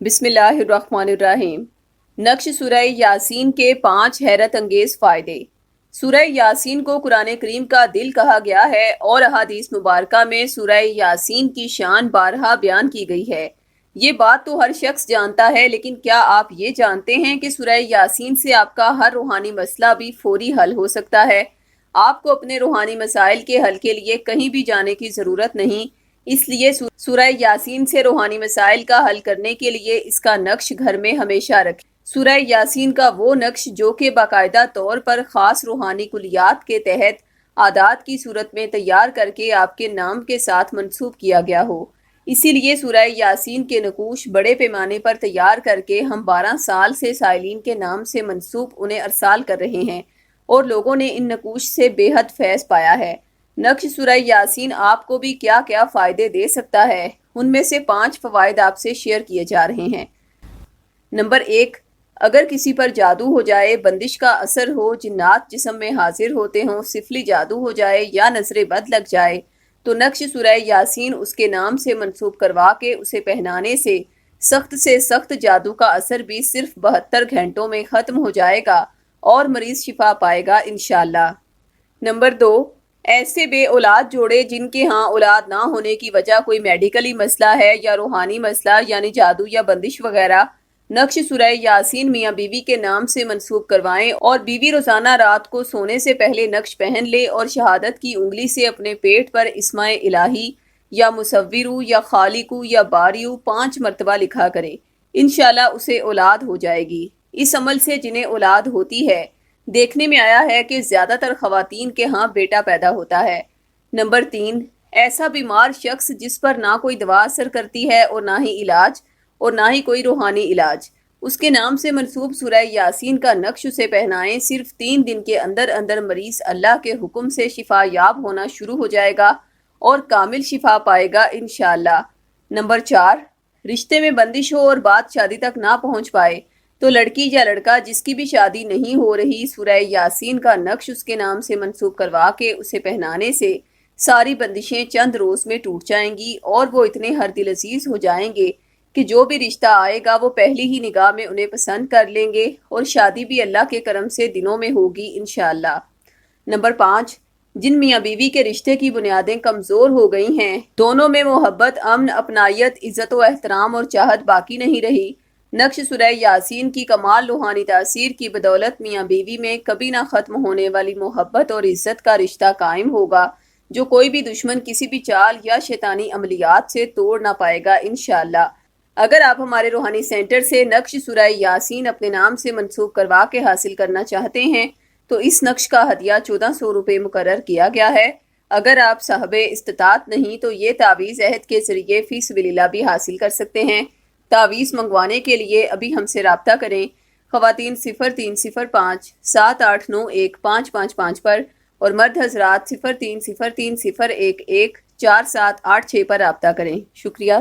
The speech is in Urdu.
بسم اللہ الرحمن الرحیم۔ نقش سورہ یاسین کے 5 حیرت انگیز فائدے۔ سورہ یاسین کو قرآن کریم کا دل کہا گیا ہے اور احادیث مبارکہ میں سورہ یاسین کی شان بارہا بیان کی گئی ہے۔ یہ بات تو ہر شخص جانتا ہے، لیکن کیا آپ یہ جانتے ہیں کہ سورہ یاسین سے آپ کا ہر روحانی مسئلہ بھی فوری حل ہو سکتا ہے؟ آپ کو اپنے روحانی مسائل کے حل کے لیے کہیں بھی جانے کی ضرورت نہیں، اس لیے سورہ یاسین سے روحانی مسائل کا حل کرنے کے لیے اس کا نقش گھر میں ہمیشہ رکھیں۔ سورہ یاسین کا وہ نقش جو کہ باقاعدہ طور پر خاص روحانی کلیات کے تحت عادات کی صورت میں تیار کر کے آپ کے نام کے ساتھ منسوب کیا گیا ہو۔ اسی لیے سورہ یاسین کے نقوش بڑے پیمانے پر تیار کر کے ہم 12 سال سے سائلین کے نام سے منسوب انہیں ارسال کر رہے ہیں اور لوگوں نے ان نقوش سے بے حد فیض پایا ہے۔ نقش سورہ یاسین آپ کو بھی کیا کیا فائدے دے سکتا ہے، ان میں سے 5 فوائد آپ سے شیئر کیے جا رہے ہیں۔ نمبر 1، اگر کسی پر جادو ہو جائے، بندش کا اثر ہو، جنات جسم میں حاضر ہوتے ہوں، سفلی جادو ہو جائے یا نظر بد لگ جائے، تو نقش سورہ یاسین اس کے نام سے منسوب کروا کے اسے پہنانے سے سخت جادو کا اثر بھی صرف 72 گھنٹوں میں ختم ہو جائے گا اور مریض شفا پائے گا انشاءاللہ۔ نمبر 2، ایسے بے اولاد جوڑے جن کے ہاں اولاد نہ ہونے کی وجہ کوئی میڈیکلی مسئلہ ہے یا روحانی مسئلہ یعنی جادو یا بندش وغیرہ، نقش سورہ یاسین میاں بیوی کے نام سے منسوب کروائیں اور بیوی روزانہ رات کو سونے سے پہلے نقش پہن لے اور شہادت کی انگلی سے اپنے پیٹ پر اسماء الہی یا مصورو یا خالقو یا باریو 5 مرتبہ لکھا کرے، انشاءاللہ اسے اولاد ہو جائے گی۔ اس عمل سے جنہیں اولاد ہوتی ہے، دیکھنے میں آیا ہے کہ زیادہ تر خواتین کے ہاں بیٹا پیدا ہوتا ہے۔ نمبر 3، ایسا بیمار شخص جس پر نہ کوئی دوا اثر کرتی ہے اور نہ ہی علاج اور نہ ہی کوئی روحانی علاج، اس کے نام سے منسوب سورہ یاسین کا نقش اسے پہنائیں، صرف 3 دن کے اندر اندر مریض اللہ کے حکم سے شفا یاب ہونا شروع ہو جائے گا اور کامل شفا پائے گا انشاءاللہ۔ نمبر 4، رشتے میں بندش ہو اور بات شادی تک نہ پہنچ پائے تو لڑکی یا لڑکا جس کی بھی شادی نہیں ہو رہی، سورہ یاسین کا نقش اس کے نام سے منسوب کروا کے اسے پہنانے سے ساری بندشیں چند روز میں ٹوٹ جائیں گی اور وہ اتنے ہر دل عزیز ہو جائیں گے کہ جو بھی رشتہ آئے گا وہ پہلی ہی نگاہ میں انہیں پسند کر لیں گے اور شادی بھی اللہ کے کرم سے دنوں میں ہوگی انشاءاللہ۔ نمبر 5، جن میاں بیوی کے رشتے کی بنیادیں کمزور ہو گئی ہیں، دونوں میں محبت، امن، اپنائیت، عزت و احترام اور چاہت باقی نہیں رہی، نقش سورہ یاسین کی کمال روحانی تاثیر کی بدولت میاں بیوی میں کبھی نہ ختم ہونے والی محبت اور عزت کا رشتہ قائم ہوگا جو کوئی بھی دشمن کسی بھی چال یا شیطانی عملیات سے توڑ نہ پائے گا انشاءاللہ۔ اگر آپ ہمارے روحانی سینٹر سے نقش سورہ یاسین اپنے نام سے منسوب کروا کے حاصل کرنا چاہتے ہیں تو اس نقش کا ہدیہ 1400 روپے مقرر کیا گیا ہے۔ اگر آپ صاحب استطاعت نہیں تو یہ تعویذ عہد کے ذریعے فی سبیل اللہ بھی حاصل کر سکتے ہیں۔ تعویذ منگوانے کے لیے ابھی ہم سے رابطہ کریں۔ خواتین 0305 7891 555 پر اور مرد حضرات 0303 011 4786 پر رابطہ کریں۔ شکریہ۔